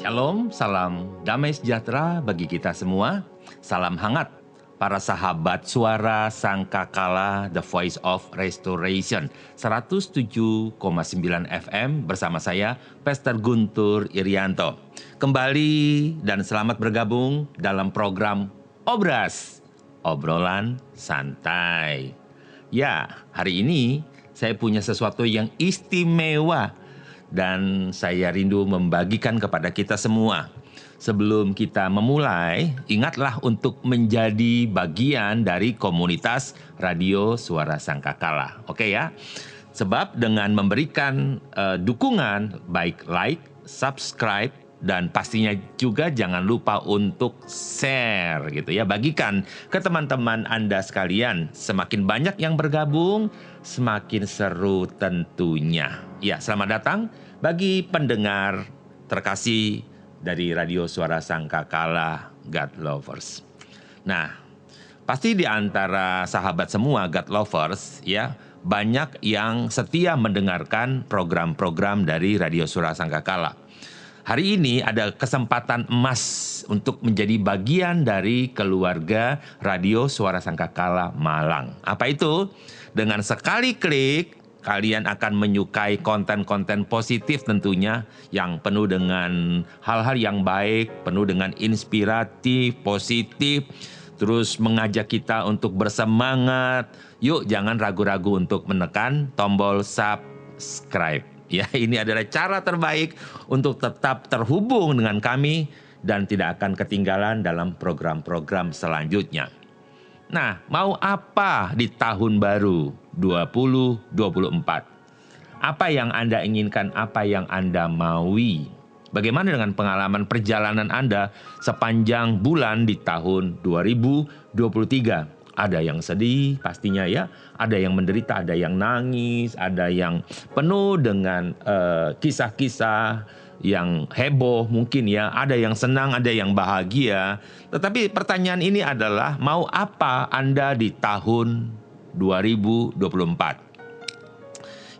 Shalom, salam damai sejahtera bagi kita semua. Salam hangat para sahabat suara Sangkakala The Voice of Restoration 107,9 FM bersama saya Pastor Guntur Irianto. Kembali dan selamat bergabung dalam program Obras, obrolan santai. Ya, hari ini saya punya sesuatu yang istimewa dan saya rindu membagikan kepada kita semua. Sebelum kita memulai, ingatlah untuk menjadi bagian dari komunitas Radio Suara Sangkakala. Oke ya? Sebab dengan memberikan dukungan, baik like, subscribe, dan pastinya juga jangan lupa untuk share gitu ya. Bagikan ke teman-teman Anda sekalian. Semakin banyak yang bergabung, semakin seru tentunya. Ya, selamat datang bagi pendengar terkasih dari Radio Suara Sangkakala God Lovers. Nah, pasti di antara sahabat semua God Lovers ya, banyak yang setia mendengarkan program-program dari Radio Suara Sangkakala. Hari ini ada kesempatan emas untuk menjadi bagian dari keluarga Radio Suara Sangkakala Malang. Apa itu? Dengan sekali klik, kalian akan menyukai konten-konten positif tentunya yang penuh dengan hal-hal yang baik, penuh dengan inspiratif, positif, terus mengajak kita untuk bersemangat. Yuk jangan ragu-ragu untuk menekan tombol subscribe. Ya, ini adalah cara terbaik untuk tetap terhubung dengan kami dan tidak akan ketinggalan dalam program-program selanjutnya. Nah, mau apa di tahun baru 2024? Apa yang Anda inginkan, apa yang Anda maui? Bagaimana dengan pengalaman perjalanan Anda sepanjang bulan di tahun 2023? Ada yang sedih pastinya ya, ada yang menderita, ada yang nangis, ada yang penuh dengan kisah-kisah yang heboh mungkin ya, ada yang senang, ada yang bahagia. Tetapi pertanyaan ini adalah, mau apa Anda di tahun 2024?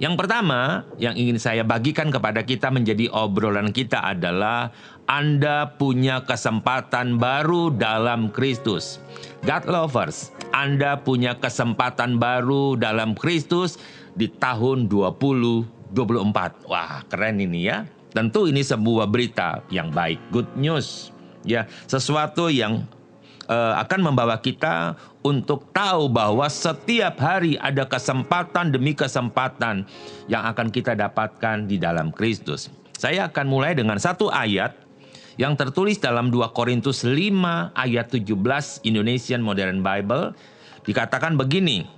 Yang pertama yang ingin saya bagikan kepada kita menjadi obrolan kita adalah Anda punya kesempatan baru dalam Kristus. God Lovers, Anda punya kesempatan baru dalam Kristus di tahun 2024. Wah, keren ini ya. Tentu ini sebuah berita yang baik, good news. Ya, sesuatu yang akan membawa kita untuk tahu bahwa setiap hari ada kesempatan demi kesempatan yang akan kita dapatkan di dalam Kristus. Saya akan mulai dengan satu ayat yang tertulis dalam 2 Korintus 5 ayat 17 Indonesian Modern Bible. Dikatakan begini,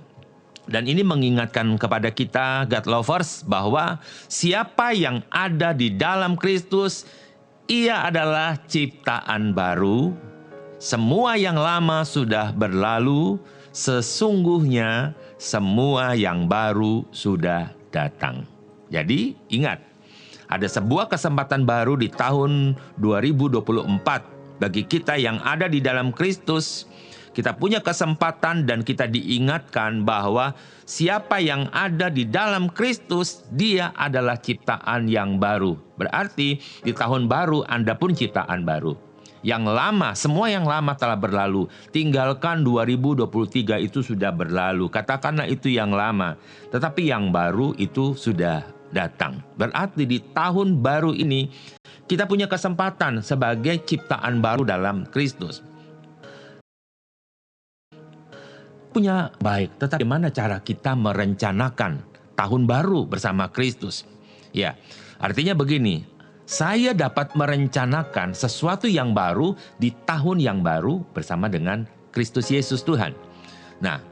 dan ini mengingatkan kepada kita God Lovers bahwa siapa yang ada di dalam Kristus, ia adalah ciptaan baru. Semua yang lama sudah berlalu, sesungguhnya semua yang baru sudah datang. Jadi ingat, ada sebuah kesempatan baru di tahun 2024 bagi kita yang ada di dalam Kristus. Kita punya kesempatan dan kita diingatkan bahwa siapa yang ada di dalam Kristus, dia adalah ciptaan yang baru. Berarti di tahun baru Anda pun ciptaan baru. Yang lama, semua yang lama telah berlalu. Tinggalkan 2023 itu sudah berlalu. Katakanlah itu yang lama. Tetapi yang baru itu sudah datang. Berarti di tahun baru ini kita punya kesempatan sebagai ciptaan baru dalam Kristus. Punya baik, tetapi bagaimana cara kita merencanakan tahun baru bersama Kristus? Ya, artinya begini, saya dapat merencanakan sesuatu yang baru di tahun yang baru bersama dengan Kristus Yesus Tuhan. Nah,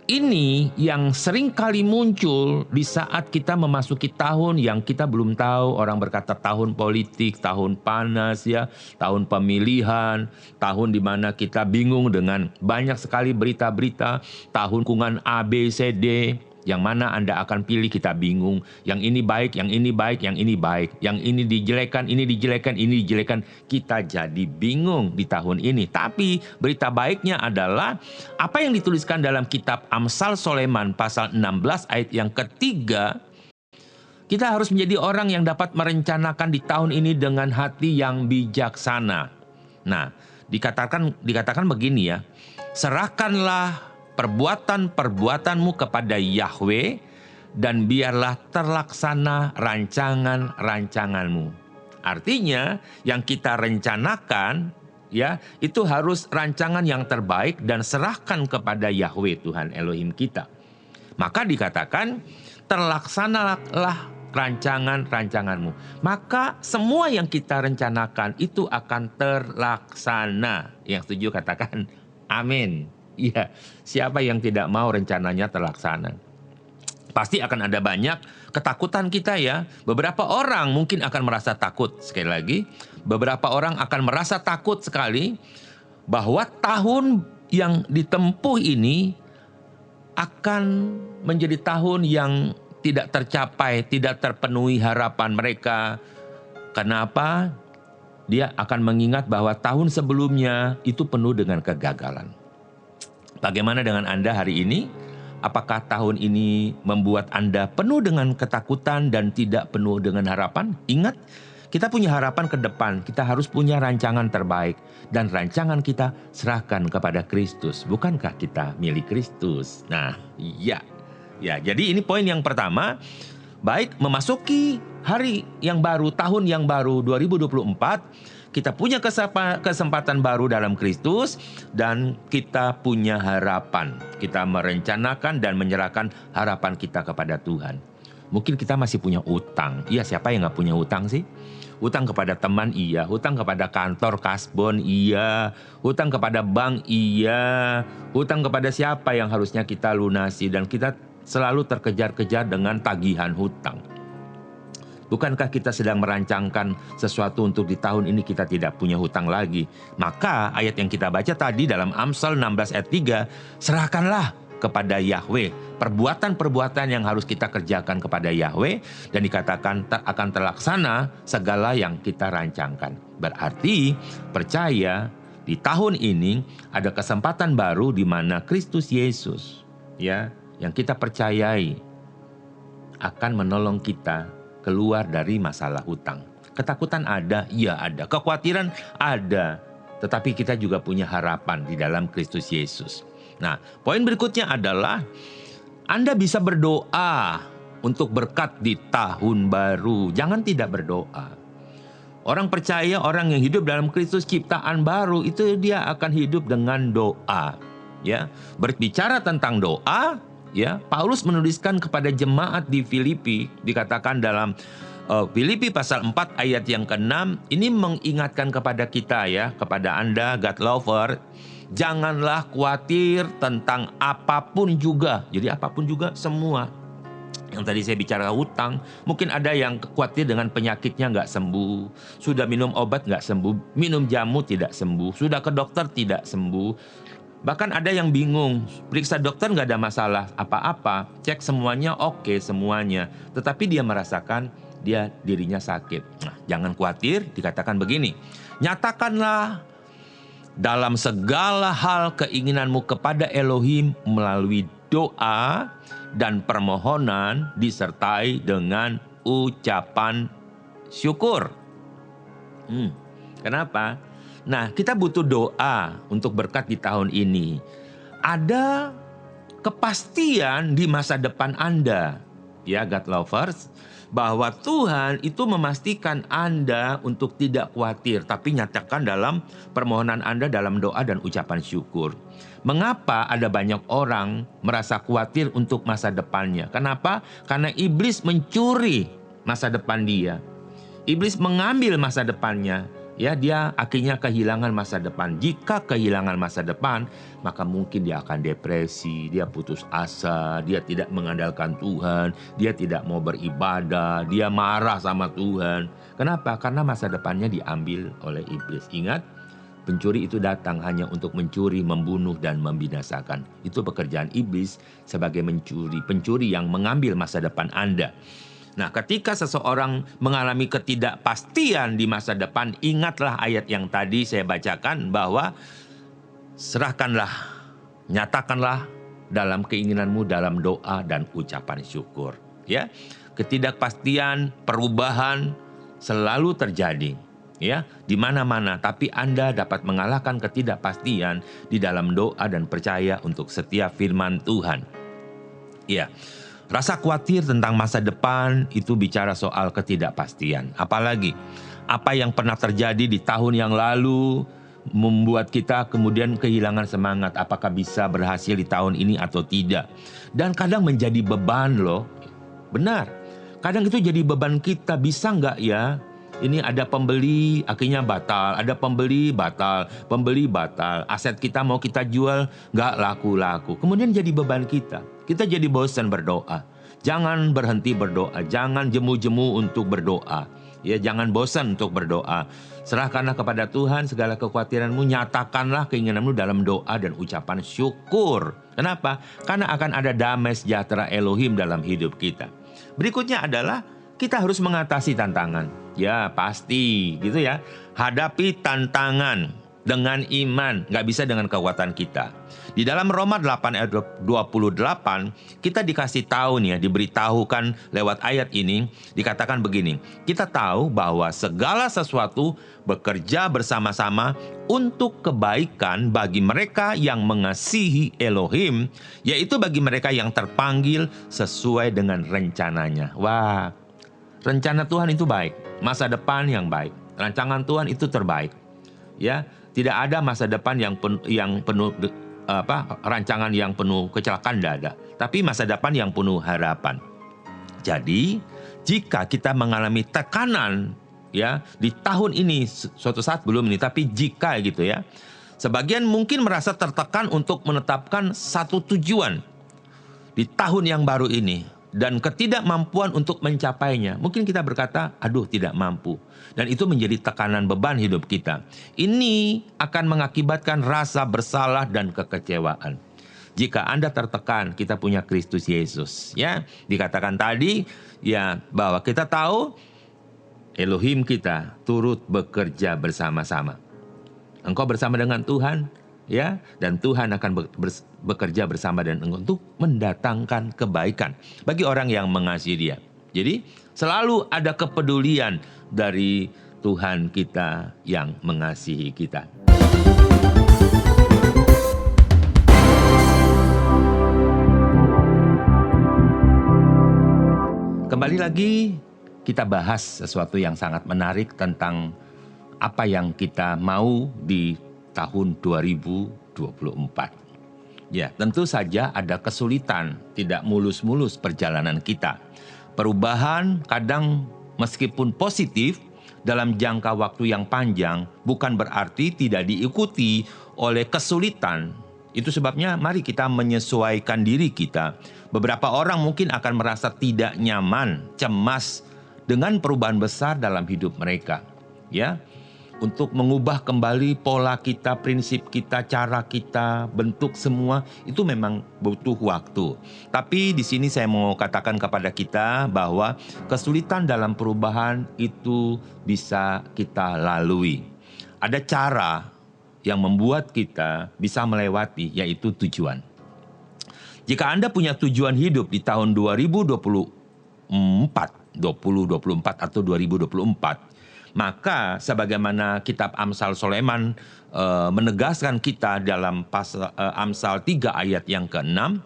ini yang sering kali muncul di saat kita memasuki tahun yang kita belum tahu. Orang berkata tahun politik, tahun panas ya, tahun pemilihan, tahun di mana kita bingung dengan banyak sekali berita-berita, tahun kungan A, B, C, D. Yang mana Anda akan pilih, kita bingung. Yang ini baik, yang ini baik, yang ini baik. Yang ini dijelekan, ini dijelekan, ini dijelekan. Kita jadi bingung di tahun ini. Tapi berita baiknya adalah apa yang dituliskan dalam kitab Amsal Soleman pasal 16 ayat yang ketiga. Kita harus menjadi orang yang dapat merencanakan di tahun ini dengan hati yang bijaksana. Nah, dikatakan begini ya. Serahkanlah perbuatan-perbuatanmu kepada Yahweh dan biarlah terlaksana rancangan-rancanganmu. Artinya, yang kita rencanakan ya, itu harus rancangan yang terbaik dan serahkan kepada Yahweh Tuhan Elohim kita. Maka dikatakan, terlaksanalah rancangan-rancanganmu. Maka semua yang kita rencanakan itu akan terlaksana. Yang setuju katakan amin. Iya, siapa yang tidak mau rencananya terlaksana? Pasti akan ada banyak ketakutan kita ya. Beberapa orang mungkin akan merasa takut. Sekali lagi, beberapa orang akan merasa takut sekali bahwa tahun yang ditempuh ini akan menjadi tahun yang tidak tercapai, tidak terpenuhi harapan mereka. Kenapa? Dia akan mengingat bahwa tahun sebelumnya itu penuh dengan kegagalan. Bagaimana dengan Anda hari ini? Apakah tahun ini membuat Anda penuh dengan ketakutan dan tidak penuh dengan harapan? Ingat, kita punya harapan ke depan. Kita harus punya rancangan terbaik. Dan rancangan kita serahkan kepada Kristus. Bukankah kita milik Kristus? Nah, iya. Ya, jadi ini poin yang pertama. Baik, memasuki hari yang baru, tahun yang baru 2024. Kita punya kesempatan baru dalam Kristus dan kita punya harapan. Kita merencanakan dan menyerahkan harapan kita kepada Tuhan. Mungkin kita masih punya utang. Iya, siapa yang nggak punya utang sih? Utang kepada teman iya, utang kepada kantor kasbon iya, utang kepada bank iya, utang kepada siapa yang harusnya kita lunasi dan kita selalu terkejar-kejar dengan tagihan hutang. Bukankah kita sedang merancangkan sesuatu untuk di tahun ini kita tidak punya hutang lagi? Maka ayat yang kita baca tadi dalam Amsal 16 ayat 3, serahkanlah kepada Yahweh perbuatan-perbuatan yang harus kita kerjakan kepada Yahweh dan dikatakan akan terlaksana segala yang kita rancangkan. Berarti percaya di tahun ini ada kesempatan baru di mana Kristus Yesus ya yang kita percayai akan menolong kita keluar dari masalah hutang. Ketakutan ada, iya ada. Kekhawatiran ada. Tetapi kita juga punya harapan di dalam Kristus Yesus. Nah, poin berikutnya adalah Anda bisa berdoa untuk berkat di tahun baru. Jangan tidak berdoa. Orang percaya, orang yang hidup dalam Kristus ciptaan baru, itu dia akan hidup dengan doa. Ya, berbicara tentang doa, ya, Paulus menuliskan kepada jemaat di Filipi, dikatakan dalam Filipi pasal 4 ayat yang ke-6, ini mengingatkan kepada kita ya, kepada Anda God lover, janganlah khawatir tentang apapun juga. Jadi apapun juga semua. Yang tadi saya bicara hutang, mungkin ada yang khawatir dengan penyakitnya nggak sembuh, sudah minum obat nggak sembuh, minum jamu tidak sembuh, sudah ke dokter tidak sembuh. Bahkan ada yang bingung, periksa dokter nggak ada masalah apa-apa, cek semuanya oke semuanya. Tetapi dia merasakan dia dirinya sakit. Nah, jangan khawatir, dikatakan begini, nyatakanlah dalam segala hal keinginanmu kepada Elohim melalui doa dan permohonan disertai dengan ucapan syukur. Kenapa? Nah, kita butuh doa untuk berkat di tahun ini. Ada kepastian di masa depan Anda, ya God lovers, bahwa Tuhan itu memastikan Anda untuk tidak khawatir, tapi nyatakan dalam permohonan Anda dalam doa dan ucapan syukur. Mengapa ada banyak orang merasa khawatir untuk masa depannya? Kenapa? Karena iblis mencuri masa depan dia. Iblis mengambil masa depannya. Ya, dia akhirnya kehilangan masa depan. Jika kehilangan masa depan, maka mungkin dia akan depresi, dia putus asa, dia tidak mengandalkan Tuhan, dia tidak mau beribadah, dia marah sama Tuhan. Kenapa? Karena masa depannya diambil oleh iblis. Ingat, pencuri itu datang hanya untuk mencuri, membunuh, dan membinasakan. Itu pekerjaan iblis sebagai pencuri yang mengambil masa depan Anda. Nah, ketika seseorang mengalami ketidakpastian di masa depan, ingatlah ayat yang tadi saya bacakan bahwa serahkanlah, nyatakanlah dalam keinginanmu dalam doa dan ucapan syukur. Ya, ketidakpastian, perubahan selalu terjadi. Ya, di mana-mana, tapi Anda dapat mengalahkan ketidakpastian di dalam doa dan percaya untuk setiap firman Tuhan. Ya, rasa khawatir tentang masa depan itu bicara soal ketidakpastian. Apalagi apa yang pernah terjadi di tahun yang lalu membuat kita kemudian kehilangan semangat. Apakah bisa berhasil di tahun ini atau tidak? Dan kadang menjadi beban loh. Benar, kadang itu jadi beban kita. Bisa nggak ya? Ini ada pembeli, akhirnya batal. Ada pembeli, batal. Pembeli, batal. Aset kita mau kita jual, nggak laku-laku. Kemudian jadi beban kita. Kita jadi bosan berdoa. Jangan berhenti berdoa. Jangan jemu-jemu untuk berdoa. Ya, jangan bosan untuk berdoa. Serahkanlah kepada Tuhan segala kekhawatiranmu. Nyatakanlah keinginanmu dalam doa dan ucapan syukur. Kenapa? Karena akan ada damai sejahtera Elohim dalam hidup kita. Berikutnya adalah kita harus mengatasi tantangan. Ya, pasti gitu ya. Hadapi tantangan dengan iman, nggak bisa dengan kekuatan kita. Di dalam Roma 8 ayat 28, kita dikasih tahu nih ya, diberitahukan lewat ayat ini, dikatakan begini, kita tahu bahwa segala sesuatu bekerja bersama-sama untuk kebaikan bagi mereka yang mengasihi Elohim, yaitu bagi mereka yang terpanggil sesuai dengan rencananya. Wah, rencana Tuhan itu baik, masa depan yang baik, rancangan Tuhan itu terbaik. Ya, tidak ada masa depan yang penuh rancangan yang penuh kecelakaan, tidak ada. Tapi masa depan yang penuh harapan. Jadi, jika kita mengalami tekanan ya di tahun ini, suatu saat belum ini, tapi jika gitu ya, sebagian mungkin merasa tertekan untuk menetapkan satu tujuan di tahun yang baru ini dan ketidakmampuan untuk mencapainya. Mungkin kita berkata, aduh tidak mampu. Dan itu menjadi tekanan beban hidup kita. Ini akan mengakibatkan rasa bersalah dan kekecewaan. Jika Anda tertekan, kita punya Kristus Yesus. Ya, dikatakan tadi ya bahwa kita tahu Elohim kita turut bekerja bersama-sama. Engkau bersama dengan Tuhan, ya, dan Tuhan akan bekerja bersama dengan engkau untuk mendatangkan kebaikan bagi orang yang mengasihi Dia. Jadi selalu ada kepedulian dari Tuhan kita yang mengasihi kita. Kembali lagi kita bahas sesuatu yang sangat menarik tentang apa yang kita mau di tahun 2024. Ya, tentu saja ada kesulitan, tidak mulus-mulus perjalanan kita. Perubahan kadang meskipun positif dalam jangka waktu yang panjang bukan berarti tidak diikuti oleh kesulitan. Itu sebabnya mari kita menyesuaikan diri kita. Beberapa orang mungkin akan merasa tidak nyaman, cemas dengan perubahan besar dalam hidup mereka. Ya, untuk mengubah kembali pola kita, prinsip kita, cara kita, bentuk semua itu memang butuh waktu. Tapi di sini saya mau katakan kepada kita bahwa kesulitan dalam perubahan itu bisa kita lalui. Ada cara yang membuat kita bisa melewati, yaitu tujuan. Jika Anda punya tujuan hidup di tahun 2024 atau 2024, maka sebagaimana kitab Amsal Sulaiman menegaskan kita dalam Amsal 3 ayat yang ke-6,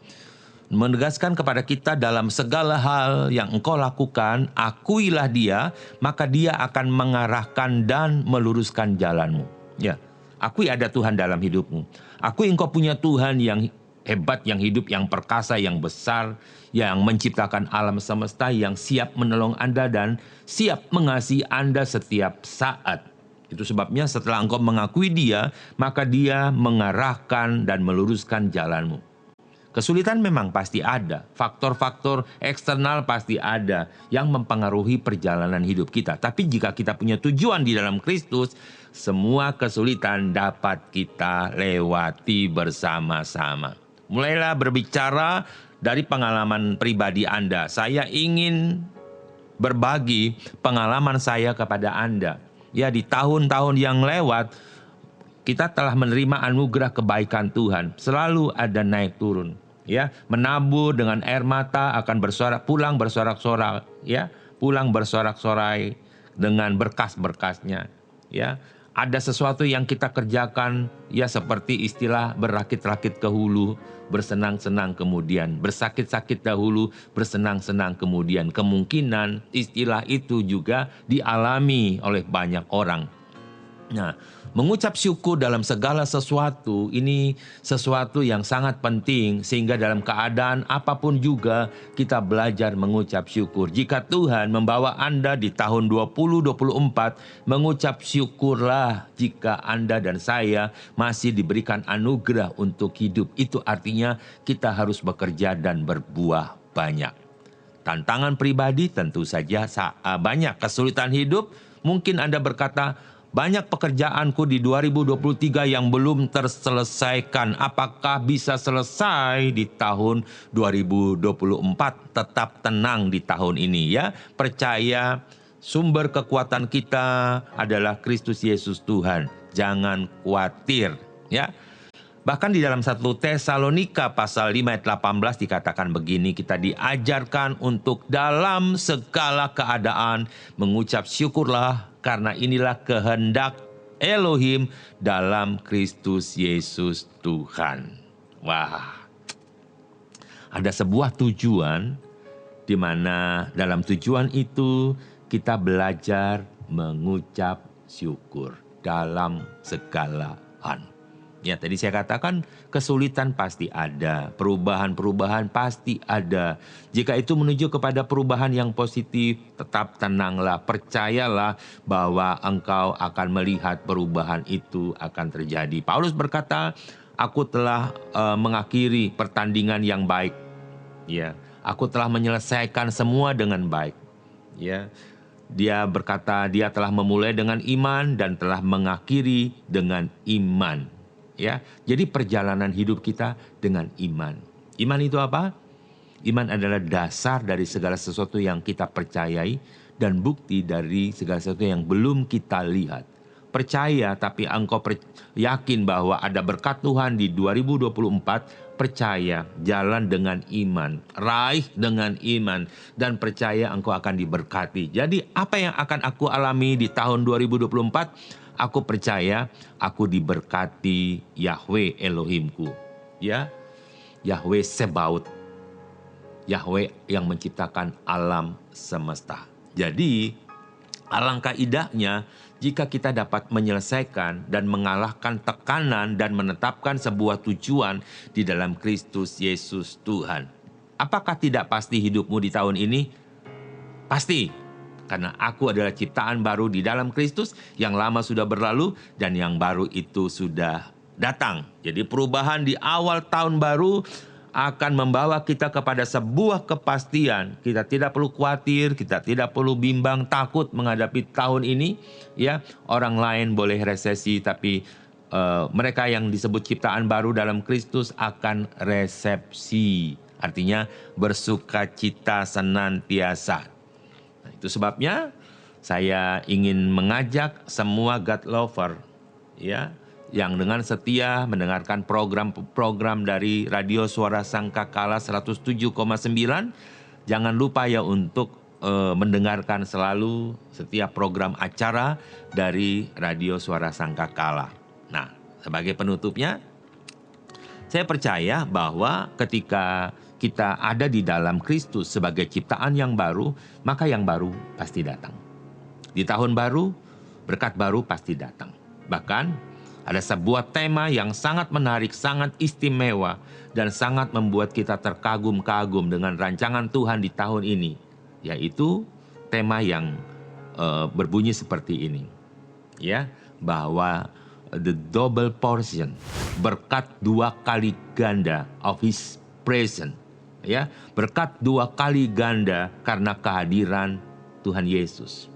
menegaskan kepada kita dalam segala hal yang engkau lakukan, akuilah Dia, maka Dia akan mengarahkan dan meluruskan jalanmu. Ya, akui ada Tuhan dalam hidupmu. Akui engkau punya Tuhan yang hebat, yang hidup, yang perkasa, yang besar, yang menciptakan alam semesta, yang siap menolong Anda dan siap mengasihi Anda setiap saat. Itu sebabnya setelah engkau mengakui Dia, maka Dia mengarahkan dan meluruskan jalanmu. Kesulitan memang pasti ada, faktor-faktor eksternal pasti ada yang mempengaruhi perjalanan hidup kita. Tapi jika kita punya tujuan di dalam Kristus, semua kesulitan dapat kita lewati bersama-sama. Mulailah berbicara dari pengalaman pribadi Anda. Saya ingin berbagi pengalaman saya kepada Anda. Ya, di tahun-tahun yang lewat, kita telah menerima anugerah kebaikan Tuhan. Selalu ada naik turun. Ya, menabur dengan air mata akan pulang bersorak-sorai, ya, pulang bersorak-sorai dengan berkas-berkasnya, ya. Ada sesuatu yang kita kerjakan, ya, seperti istilah berakit-rakit ke hulu, bersenang-senang kemudian, bersakit-sakit dahulu, bersenang-senang kemudian. Kemungkinan istilah itu juga dialami oleh banyak orang. Nah, mengucap syukur dalam segala sesuatu ini sesuatu yang sangat penting, sehingga dalam keadaan apapun juga kita belajar mengucap syukur. Jika Tuhan membawa Anda di tahun 2024, mengucap syukurlah jika Anda dan saya masih diberikan anugerah untuk hidup. Itu artinya kita harus bekerja dan berbuah banyak. Tantangan pribadi tentu saja banyak kesulitan hidup. Mungkin Anda berkata, banyak pekerjaanku di 2023 yang belum terselesaikan. Apakah bisa selesai di tahun 2024? Tetap tenang di tahun ini, ya. Percaya sumber kekuatan kita adalah Kristus Yesus Tuhan. Jangan khawatir, ya. Bahkan di dalam 1 Tesalonika pasal 5 ayat 18 dikatakan begini, kita diajarkan untuk dalam segala keadaan mengucap syukurlah, karena inilah kehendak Elohim dalam Kristus Yesus Tuhan. Wah, ada sebuah tujuan di mana dalam tujuan itu kita belajar mengucap syukur dalam segala hal. Ya, tadi saya katakan kesulitan pasti ada, perubahan-perubahan pasti ada. Jika itu menuju kepada perubahan yang positif, tetap tenanglah, percayalah bahwa engkau akan melihat perubahan itu akan terjadi. Paulus berkata, aku telah mengakhiri pertandingan yang baik. Ya, aku telah menyelesaikan semua dengan baik. Ya. Dia berkata dia telah memulai dengan iman dan telah mengakhiri dengan iman. Ya, jadi perjalanan hidup kita dengan iman. Iman itu apa? Iman adalah dasar dari segala sesuatu yang kita percayai dan bukti dari segala sesuatu yang belum kita lihat. Percaya tapi engkau yakin bahwa ada berkat Tuhan di 2024, percaya, jalan dengan iman, raih dengan iman, dan percaya engkau akan diberkati. Jadi apa yang akan aku alami di tahun 2024? Aku percaya aku diberkati Yahweh Elohimku. Ya, Yahweh Sebaut. Yahweh yang menciptakan alam semesta. Jadi, alangkah indahnya jika kita dapat menyelesaikan dan mengalahkan tekanan dan menetapkan sebuah tujuan di dalam Kristus Yesus Tuhan. Apakah tidak pasti hidupmu di tahun ini? Pasti. Karena aku adalah ciptaan baru di dalam Kristus, yang lama sudah berlalu dan yang baru itu sudah datang. Jadi perubahan di awal tahun baru akan membawa kita kepada sebuah kepastian. Kita tidak perlu khawatir, kita tidak perlu bimbang, takut menghadapi tahun ini. Ya, orang lain boleh resesi, tapi mereka yang disebut ciptaan baru dalam Kristus akan resepsi. Artinya bersukacita senantiasa. Itu sebabnya saya ingin mengajak semua God lover, ya, yang dengan setia mendengarkan program-program dari Radio Suara Sangkakala 107,9, jangan lupa ya untuk mendengarkan selalu setiap program acara dari Radio Suara Sangkakala. Nah, sebagai penutupnya, saya percaya bahwa ketika kita ada di dalam Kristus sebagai ciptaan yang baru, maka yang baru pasti datang. Di tahun baru, berkat baru pasti datang. Bahkan ada sebuah tema yang sangat menarik, sangat istimewa, dan sangat membuat kita terkagum-kagum dengan rancangan Tuhan di tahun ini, yaitu tema yang berbunyi seperti ini. Ya, bahwa the double portion, berkat dua kali ganda of His presence. Ya, berkat dua kali ganda karena kehadiran Tuhan Yesus.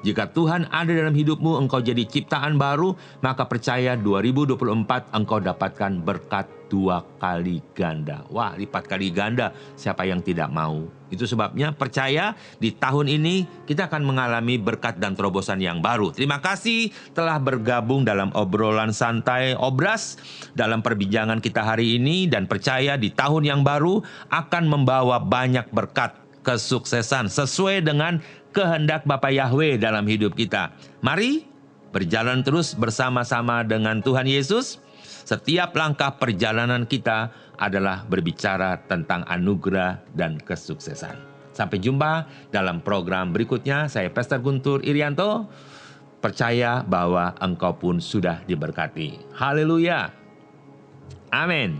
Jika Tuhan ada dalam hidupmu, engkau jadi ciptaan baru, maka percaya 2024 engkau dapatkan berkat 2 kali ganda. Wah, lipat kali ganda, siapa yang tidak mau? Itu sebabnya percaya di tahun ini kita akan mengalami berkat dan terobosan yang baru. Terima kasih telah bergabung dalam obrolan santai Obras dalam perbincangan kita hari ini, dan percaya di tahun yang baru akan membawa banyak berkat, kesuksesan sesuai dengan kehendak Bapa Yahweh dalam hidup kita. Mari berjalan terus bersama-sama dengan Tuhan Yesus. Setiap langkah perjalanan kita adalah berbicara tentang anugerah dan kesuksesan. Sampai jumpa dalam program berikutnya. Saya Pastor Guntur Irianto. Percaya bahwa engkau pun sudah diberkati. Haleluya. Amin.